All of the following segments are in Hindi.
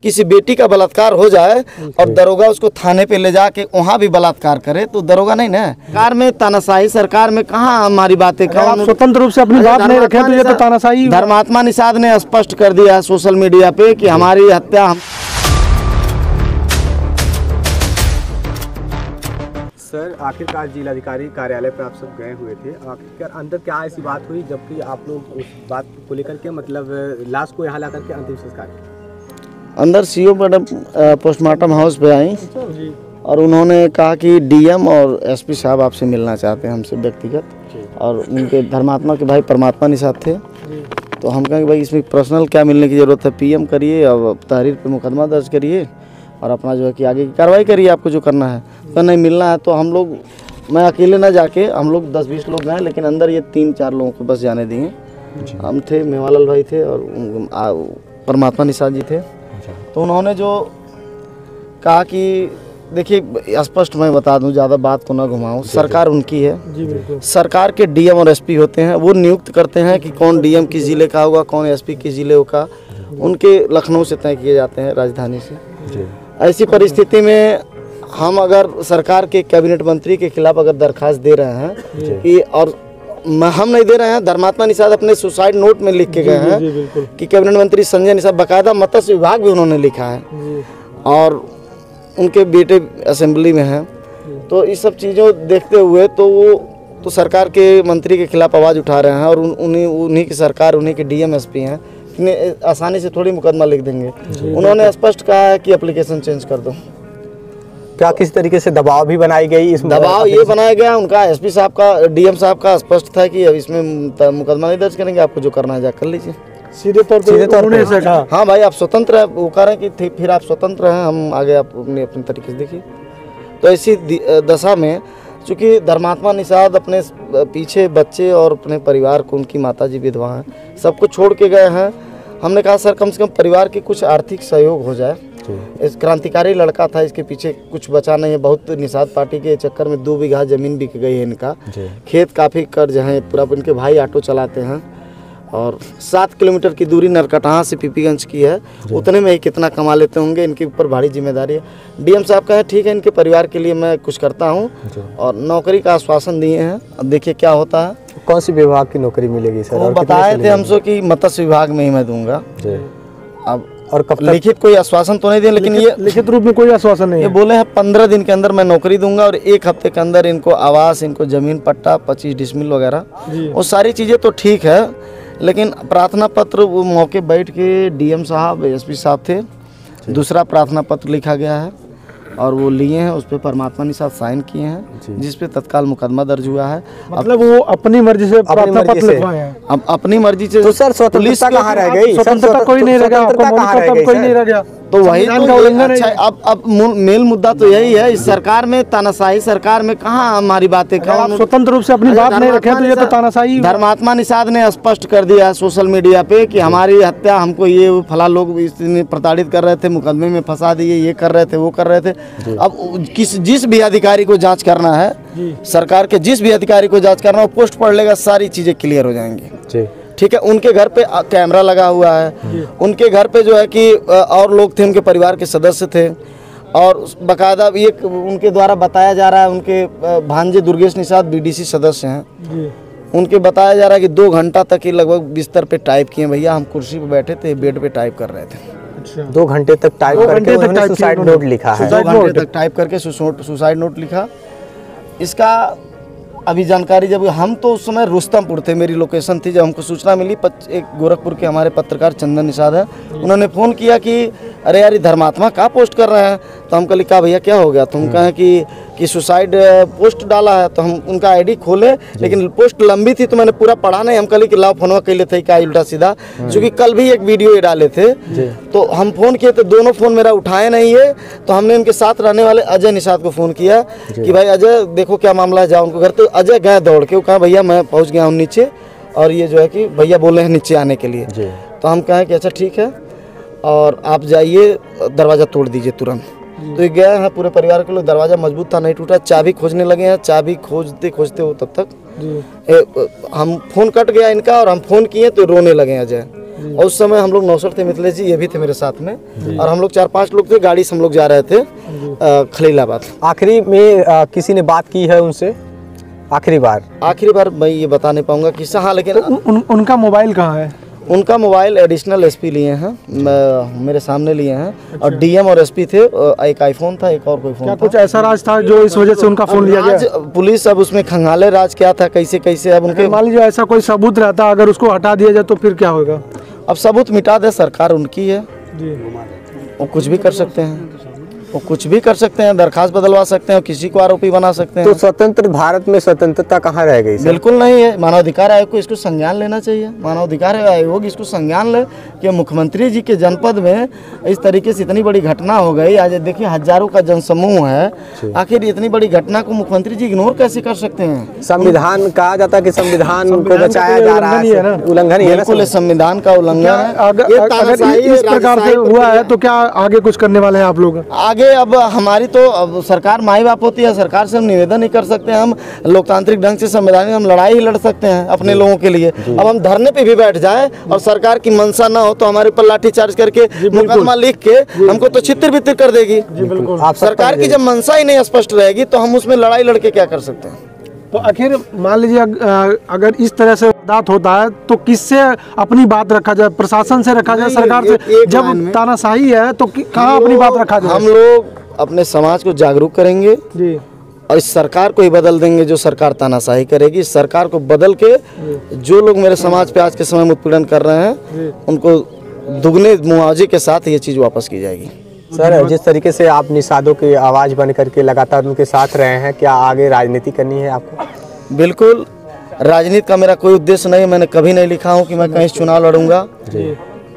किसी बेटी का बलात्कार हो जाए और दरोगा उसको थाने पे ले जाके वहाँ भी बलात्कार करे तो दरोगा नहीं ना। सरकार में तानाशाही, सरकार में कहाँ हमारी बातें, कहाँ स्वतंत्र रूप से अपनी बात नहीं रखे तो ये तो तानाशाही। धर्मात्मा निषाद ने स्पष्ट कर दिया सोशल मीडिया पे कि हमारी हत्या सर, आखिरकार जिलाधिकारी कार्यालय पे आप सब गए हुए थे, आखिरकार अंदर क्या ऐसी बात हुई जबकि आप लोग उस बात को लेकर के मतलब लाश को यहाँ ला करके अंतिम संस्कार किया? अंदर सीओ मैडम पोस्टमार्टम हाउस पे आई और उन्होंने कहा कि डीएम और एसपी साहब आपसे मिलना चाहते हैं हमसे व्यक्तिगत, और उनके धर्मात्मा के भाई परमात्मा निषाद थे। तो हम कहें कि भाई इसमें पर्सनल क्या मिलने की ज़रूरत है, पीएम करिए और तहरीर पे मुकदमा दर्ज करिए और अपना जो है कि आगे की कार्रवाई करिए, आपको जो करना है। तो नहीं मिलना है तो हम लोग, मैं अकेले ना जाके, हम लोग 10-20 लोग गए, लेकिन अंदर ये 3-4 लोगों को बस जाने दिए। हम थे, मेवालाल भाई थे और परमात्मा निषाद जी थे। तो उन्होंने जो कहा कि देखिए स्पष्ट मैं बता दूं, ज़्यादा बात को ना घुमाऊं, सरकार उनकी है। सरकार के डीएम और एसपी होते हैं, वो नियुक्त करते हैं कि कौन डीएम किस ज़िले का होगा, कौन एसपी किस ज़िले का, उनके लखनऊ से तय किए जाते हैं, राजधानी से। ऐसी परिस्थिति में हम अगर सरकार के कैबिनेट मंत्री के खिलाफ अगर दरखास्त दे रहे हैं कि, और हम नहीं दे रहे हैं, धर्मात्मा निषाद अपने सुसाइड नोट में लिख के गए हैं कि कैबिनेट मंत्री संजय निषाद, बाकायदा मत्स्य विभाग भी उन्होंने लिखा है और उनके बेटे असेंबली में हैं। तो इस सब चीज़ों देखते हुए तो वो तो सरकार के मंत्री के खिलाफ आवाज़ उठा रहे हैं और उन्हीं की सरकार, उन्हीं के डीएम एसपी हैं, इतने आसानी से थोड़ी मुकदमा लिख देंगे। उन्होंने स्पष्ट कहा है कि एप्लीकेशन चेंज कर दो। क्या किस तरीके से दबाव भी बनाई गई? इस दबाव ये बनाया गया, उनका एसपी साहब का, डीएम साहब का स्पष्ट था कि अब इसमें मुकदमा नहीं दर्ज करेंगे, आपको जो करना है जा कर लीजिए। सीधे तौर पे हाँ भाई आप स्वतंत्र है, वो कह रहे हैं कि फिर आप स्वतंत्र हैं, हम आगे आप अपने तरीके से देखिए। तो ऐसी दशा में चूँकि धर्मात्मा निषाद अपने पीछे बच्चे और अपने परिवार को, उनकी माताजी विधवा हैं, सबको छोड़ के गए हैं। हमने कहा सर कम से कम परिवार की कुछ आर्थिक सहयोग हो जाए। इस क्रांतिकारी लड़का था, इसके पीछे कुछ बचा नहीं है। बहुत निषाद पार्टी के चक्कर में 2 बीघा जमीन बिक गई है इनका, खेत काफ़ी कर्ज है पूरा। इनके भाई ऑटो चलाते हैं और 7 किलोमीटर की दूरी नरकटहा से पीपीगंज की है, उतने में ही कितना कमा लेते होंगे, इनके ऊपर भारी जिम्मेदारी है। डीएम साहब का है ठीक है, इनके परिवार के लिए मैं कुछ करता हूँ और नौकरी का आश्वासन दिए हैं, अब देखिए क्या होता है। कौन सी विभाग की नौकरी मिलेगी सर? वो बताए थे हमसे कि मत्स्य विभाग में ही मैं दूंगा। अब और कब लिखित कोई आश्वासन तो नहीं दिया, लेकिन ये लिखित रूप में कोई आश्वासन नहीं ये बोले हैं 15 दिन के अंदर मैं नौकरी दूंगा और 1 हफ्ते के अंदर इनको आवास, इनको जमीन पट्टा, 25 डिसमिल वगैरह, वो सारी चीज़ें तो ठीक है। लेकिन प्रार्थना पत्र वो मौके बैठ के डीएम साहब, एसपी साहब थे, दूसरा प्रार्थना पत्र लिखा गया है और वो लिए हैं, उस पर परमात्मा निषाद साइन किए हैं, जिस पे तत्काल मुकदमा दर्ज हुआ है। मतलब वो अपनी मर्जी से प्रार्थना पत्र लिखवाए हैं। अब अपनी मर्जी से। तो सर स्वतंत्रता कहाँ रह गई? स्वतंत्रता कोई नहीं रह गया, कोई नहीं रह गया। तो वही अच्छा, अब मेल मुद्दा तो यही है, इस सरकार में तानाशाही, सरकार में कहाँ हमारी बातें, कहाँ स्वतंत्र रूप से अपनी बात नहीं रखे तो ये तो तानाशाही। धर्मात्मा निषाद ने स्पष्ट कर दिया सोशल मीडिया पे कि हमारी हत्या, हमको ये फला लोग प्रताड़ित कर रहे थे, मुकदमे में फंसा दिए, ये कर रहे थे, वो कर रहे थे। अब जिस भी अधिकारी को जांच करना है, सरकार के जिस भी अधिकारी को जांच करना है, वो पोस्ट पढ़ लेगा, सारी चीजें क्लियर हो जाएंगी। ठीक है, उनके घर पे कैमरा लगा हुआ है, उनके घर पे जो है कि और लोग थे, उनके परिवार के सदस्य थे और बाकायदा ये उनके द्वारा बताया जा रहा है, उनके भांजे दुर्गेश निषाद बीडीसी सदस्य हैं, उनके बताया जा रहा है कि 2 घंटा तक ये लगभग बिस्तर पे टाइप किए। भैया हम कुर्सी पे बैठे थे, बेड पे टाइप कर रहे थे। 2 घंटे तक टाइप करके उन्होंने सुसाइड नोट लिखा है। 2 घंटे तक टाइप करके सुसाइड नोट लिखा। इसका अभी जानकारी, जब हम तो उस समय रुस्तमपुर थे, मेरी लोकेशन थी, जब हमको सूचना मिली, एक गोरखपुर के हमारे पत्रकार चंदन निषाद है, उन्होंने फ़ोन किया कि अरे यार धर्मात्मा कहाँ पोस्ट कर रहे हैं। तो हम कहा भैया क्या हो गया, तो हम कहें कि सुसाइड पोस्ट डाला है। तो हम उनका आईडी खोले, लेकिन पोस्ट लंबी थी तो मैंने पूरा पढ़ा नहीं। हम कहा कि लाओ फोनवा कर लेते क्या उल्टा सीधा, क्योंकि कल भी एक वीडियो ये डाले थे। तो हम फ़ोन किए तो दोनों फ़ोन मेरा उठाए नहीं है। तो हमने उनके साथ रहने वाले अजय निषाद को फ़ोन किया कि भाई अजय देखो क्या मामला है, जाओ उनको घर। तो अजय गए दौड़ के, वो कहा भैया मैं पहुँच गया हूँ नीचे और ये जो है कि भैया बोले हैं नीचे आने के लिए। तो हम कहें कि अच्छा ठीक है और आप जाइए, दरवाज़ा तोड़ दीजिए तुरंत। तो ये गए हैं पूरे परिवार के लोग, दरवाज़ा मजबूत था, नहीं टूटा। चाबी खोजने लगे हैं, चाबी खोजते खोजते वो तब तक हम फ़ोन कट गया इनका और हम फ़ोन किए तो रोने लगे अजय। और उस समय हम लोग 69 थे, मिथिलेश जी ये भी थे मेरे साथ में, और हम लोग 4-5 लोग थे, गाड़ी से हम लोग जा रहे थे खलीलाबाद। आखिरी में किसी ने बात की है उनसे? आखिरी बार मैं ये बता नहीं पाऊंगा किस्सा। हाँ, लेकिन उनका मोबाइल कहाँ है? उनका मोबाइल एडिशनल एसपी लिए हैं, मेरे सामने लिए हैं। अच्छा। और डीएम और एसपी थे, एक आईफोन था, एक और कोई फोन। क्या कुछ ऐसा राज था जो इस वजह से उनका फोन लिया गया? पुलिस अब उसमें खंगाले राज क्या था, कैसे अब उनके, मान लीजिए ऐसा कोई सबूत रहता, अगर उसको हटा दिया जाए तो फिर क्या होगा? अब सबूत मिटा दे, सरकार उनकी है जी, वो कुछ भी कर सकते हैं, वो कुछ भी कर सकते हैं, दरखास्त बदलवा सकते हैं, किसी को आरोपी बना सकते हैं। तो स्वतंत्र भारत में स्वतंत्रता कहाँ रह गई? बिल्कुल नहीं है। मानवाधिकार आयोग को इसको संज्ञान लेना चाहिए। मानवाधिकार आयोग इसको संज्ञान ले कि मुख्यमंत्री जी के जनपद में इस तरीके से इतनी बड़ी घटना हो गई। आज देखिए हजारों का जनसमूह है, आखिर इतनी बड़ी घटना को मुख्यमंत्री जी इग्नोर कैसे कर सकते हैं? संविधान कहा जाता है कि संविधान को बचाया जा रहा है, उल्लंघन ही है। बिल्कुल संविधान का उल्लंघन है। अगर इस प्रकार से हुआ है तो क्या आगे कुछ करने वाले हैं आप लोग? आगे अब हमारी तो अब सरकार माई बाप होती है, सरकार से हम निवेदन नहीं कर सकते हैं। हम लोकतांत्रिक ढंग से संवैधानिक हम लड़ाई ही लड़ सकते हैं अपने लोगों के लिए। अब हम धरने पे भी बैठ जाए और सरकार की मंशा ना हो तो हमारे पर लाठीचार्ज करके मुकदमा लिख के हमको तो छितर बितर कर देगी। आप सरकार की जब मंशा ही नहीं स्पष्ट रहेगी तो हम उसमें लड़ाई लड़के क्या कर सकते हैं? तो आखिर मान लीजिए अगर इस तरह से बात होता है तो किससे अपनी बात रखा जाए? प्रशासन से रखा जाए, सरकार से? जब तानाशाही है तो कहाँ अपनी बात रखा जाए? हम लोग अपने समाज को जागरूक करेंगे जी, और इस सरकार को ही बदल देंगे जो सरकार तानाशाही करेगी। इस सरकार को बदल के जो लोग मेरे समाज पे आज के समय में उत्पीड़न कर रहे हैं उनको दुगने मुआवजे के साथ ये चीज़ वापस की जाएगी। सर, जिस तरीके से आप निषादों की आवाज़ बन करके लगातार उनके साथ रहे हैं, क्या आगे राजनीति करनी है आपको? बिल्कुल, राजनीति का मेरा कोई उद्देश्य नहीं। मैंने कभी नहीं लिखा हूँ कि मैं कहीं चुनाव लड़ूंगा,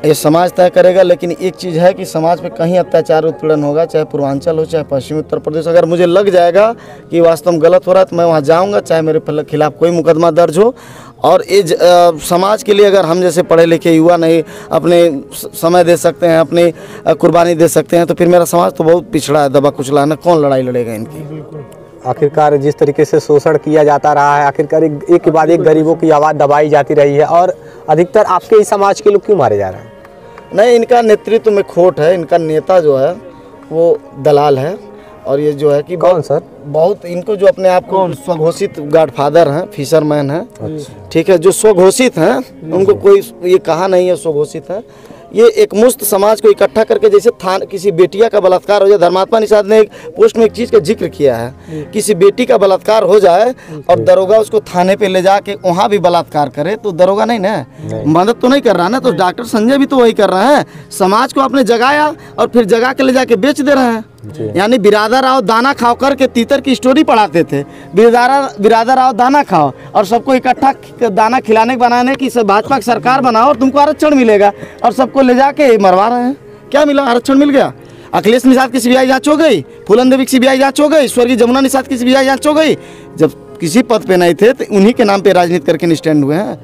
ये समाज तय करेगा। लेकिन एक चीज़ है कि समाज पे कहीं अत्याचार उत्पीड़न होगा, चाहे पूर्वांचल हो चाहे पश्चिमी उत्तर प्रदेश, अगर मुझे लग जाएगा कि वास्तव में गलत हो रहा है तो मैं वहाँ जाऊँगा, चाहे मेरे खिलाफ कोई मुकदमा दर्ज हो। और इस समाज के लिए अगर हम जैसे पढ़े लिखे युवा नहीं अपने समय दे सकते हैं, अपनी कुर्बानी दे सकते हैं, तो फिर मेरा समाज तो बहुत पिछड़ा है, दबा कुचला है, कौन लड़ाई लड़ेगा इनकी? आखिरकार जिस तरीके से शोषण किया जाता रहा है, आखिरकार एक के बाद एक गरीबों की आवाज़ दबाई जाती रही है, और अधिकतर आपके ही समाज के लोग क्यों मारे जा रहे हैं? नहीं, इनका नेतृत्व में खोट है। इनका नेता जो है वो दलाल है, और ये जो है कि कौन सर? बहुत इनको जो अपने आप को स्वघोषित गॉडफादर हैं, फिशरमैन हैं, ठीक है, जो स्वघोषित हैं, उनको कोई ये कहा नहीं है स्वघोषित है। ये एक मुस्त समाज को इकट्ठा करके, जैसे किसी बेटिया का बलात्कार हो जाए, धर्मात्मा निषाद ने एक पोस्ट में एक चीज़ का जिक्र किया है, किसी बेटी का बलात्कार हो जाए और दरोगा उसको थाने पे ले जाके वहाँ भी बलात्कार करे तो दरोगा नहीं ना मदद तो नहीं कर रहा ना। तो डॉक्टर संजय भी तो वही कर रहे हैं, समाज को आपने जगाया और फिर जगा के ले जाके बेच दे रहे हैं। यानी बिरादर आओ दाना खाओ करके तीतर की स्टोरी पढ़ाते थे, बिरादर आओ दाना खाओ, और सबको इकट्ठा दाना खिलाने बनाने की भाजपा की सरकार बनाओ और तुमको आरक्षण मिलेगा, और सबको ले जाके मरवा रहे हैं। क्या मिला? आरक्षण मिल गया। अखिलेश निषाद की सीबीआई जांच हो गई, फूलन देवी की सीबीआई जांच हो गई, स्वर्गीय जमुना निषाद की सीबीआई जांच हो गई। जब किसी पद पे नहीं थे तो उन्हीं के नाम पे राजनीति करके स्टैंड हुए हैं।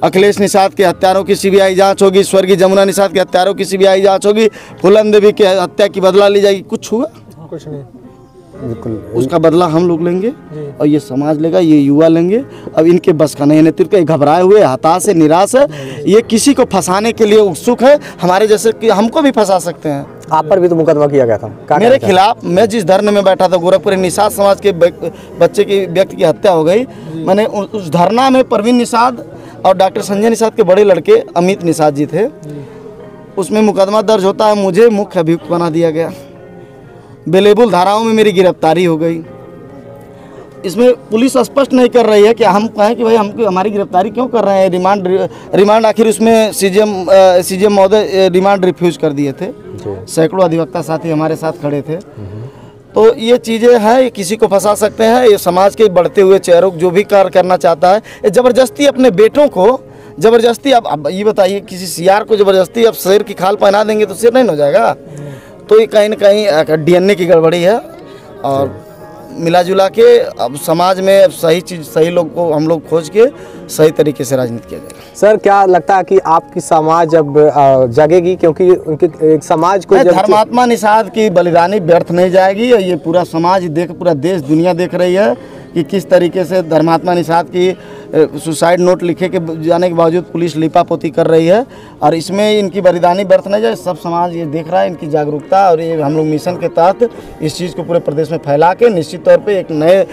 अखिलेश निषाद के हत्यारों की सीबीआई जांच होगी, स्वर्गीय जमुना निषाद के हत्यारों की सीबीआई जांच होगी, फूलन देवी के हत्या की बदला ली जाएगी। कुछ हुआ? कुछ नहीं। बिल्कुल, उसका बदला हम लोग लेंगे और ये समाज लेगा, ये युवा लेंगे। अब इनके बस का नहीं, नेतृत्व घबराए हुए, हताश है, निराश है, ये किसी को फंसाने के लिए उत्सुक है, हमारे जैसे कि हमको भी फंसा सकते हैं। आप पर भी तो मुकदमा किया गया था मेरे खिलाफ। मैं जिस धरने में बैठा था, गोरखपुर निषाद समाज के बच्चे की व्यक्ति की हत्या हो गई, मैंने उस धरना में परवीन निषाद और डॉक्टर संजय निषाद के बड़े लड़के अमित निषाद जी थे, उसमें मुकदमा दर्ज होता है, मुझे मुख्य अभियुक्त बना दिया गया, बेलेबुल धाराओं में मेरी गिरफ्तारी हो गई। इसमें पुलिस स्पष्ट नहीं कर रही है कि हम कहें कि भाई हमको हमारी गिरफ्तारी क्यों कर रहे हैं, रिमांड आखिर उसमें सीजेएम महोदय रिमांड रिफ्यूज कर दिए थे। सैकड़ों अधिवक्ता साथी हमारे साथ खड़े थे। तो ये चीज़ें हैं, ये किसी को फंसा सकते हैं। ये समाज के बढ़ते हुए चेहरों जो भी कार्य करना चाहता है, ये ज़बरदस्ती अपने बेटों को ज़बरदस्ती, अब ये बताइए किसी सियार को ज़बरदस्ती अब शेर की खाल पहना देंगे तो शेर नहीं हो जाएगा? तो ये कहीं ना कहीं डीएनए की गड़बड़ी है, और मिला जुला के अब समाज में सही चीज़, सही लोग को हम लोग खोज के सही तरीके से राजनीति किया जाएगा। सर, क्या लगता है कि आपकी समाज अब जगेगी? क्योंकि उनके एक समाज को धर्मात्मा निषाद की बलिदानी व्यर्थ नहीं जाएगी। ये पूरा समाज पूरा देश दुनिया देख रही है कि किस तरीके से धर्मात्मा निषाद की सुसाइड नोट लिखे के जाने के बावजूद पुलिस लिपापोती कर रही है। और इसमें इनकी बलिदानी व्यर्थ नहीं जाए, सब समाज ये देख रहा है इनकी जागरूकता, और ये हम लोग मिशन के तहत इस चीज़ को पूरे प्रदेश में फैला के निश्चित तौर पे एक नए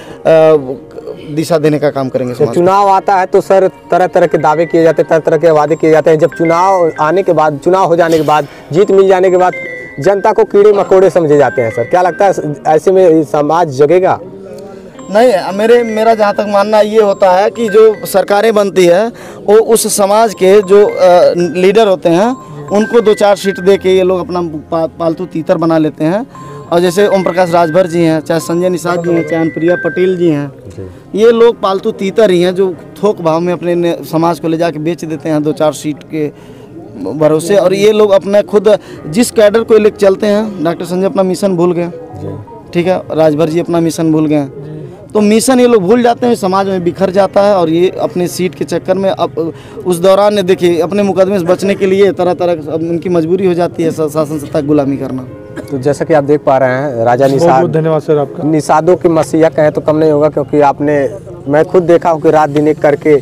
दिशा देने का काम करेंगे। तो चुनाव आता है तो सर तरह तरह के दावे किए जाते हैं, तरह तरह के वादे किए जाते हैं। जब चुनाव आने के बाद, चुनाव हो जाने के बाद, जीत मिल जाने के बाद जनता को कीड़े मकोड़े समझे जाते हैं। सर क्या लगता है ऐसे में समाज जगेगा? नहीं, मेरा जहाँ तक मानना ये होता है कि जो सरकारें बनती है वो उस समाज के जो लीडर होते हैं उनको 2-4 सीट दे के ये लोग अपना पालतू तीतर बना लेते हैं। और जैसे ओम प्रकाश राजभर जी हैं, चाहे संजय निषाद जी हैं, चाहे अनुप्रिया पटेल जी हैं, ये लोग पालतू तीतर ही हैं जो थोक भाव में अपने समाज को ले जाके बेच देते हैं 2-4 सीट के भरोसे। और ये लोग अपने खुद जिस कैडर को लेकर चलते हैं, डॉक्टर संजय अपना मिशन भूल गए, ठीक है, राजभर जी अपना मिशन भूल गए, तो मिशन ये लोग भूल जाते हैं, समाज में बिखर जाता है। और ये अपने सीट के चक्कर में अब उस दौरान देखिए अपने मुकदमे से बचने के लिए तरह तरह उनकी मजबूरी हो जाती है शासन सत्ता की गुलामी करना। तो जैसा कि आप देख पा रहे हैं राजा निषाद, धन्यवाद सर आपका। निषादों की मसीहा कहें तो कम नहीं होगा, क्योंकि मैं खुद देखा हूँ कि रात दिन एक करके